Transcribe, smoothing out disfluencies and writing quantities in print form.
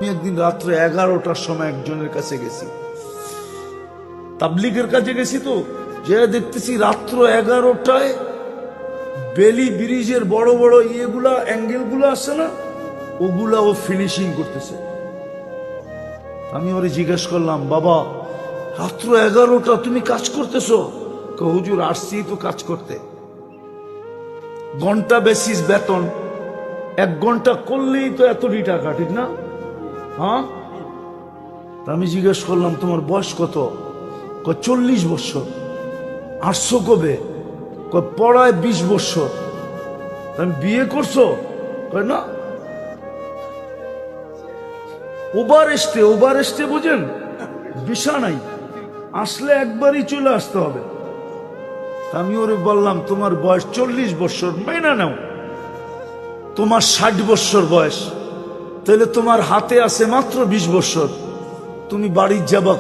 আমি একদিন রাত্রে 11টার সময় একজনের কাছে গেছি, তাবলিগের কাছে গেছি, তো যে দেখতেছি রাত্র 11টায় বেলি ব্রিজের বড় বড় ইয়েগুলা অ্যাঙ্গেলগুলো আছে না, ওগুলা ও ফিনিশিং করতেছে। আমি ওরে জিজ্ঞেস করলাম, বাবা রাত্র 11টা তুমি কাজ করতেছো? হুজুর আসছি তো কাজ করতে, ঘন্টা বেসিস বেতন, 1 ঘন্টা করলেই তো এতটি টাকা, ঠিক না? হ্যাঁ। আমি জিজ্ঞেস করলাম, তোমার বয়স কত? 40 বছর। আসছো কবে? পড়ায় 20 বছর। আমি বিয়ে করছো? না। ওভার এস্টে বুঝেন, ভিসা নাই, আসলে একবারই চলে আসতে হবে। আমি ওরে বললাম, তোমার বয়স 40 বছর, মেনে নাও তোমার 60 বছর বয়স, তাহলে তোমার হাতে আছে মাত্র 20 বছর, তুমি বাড়ির যাবা।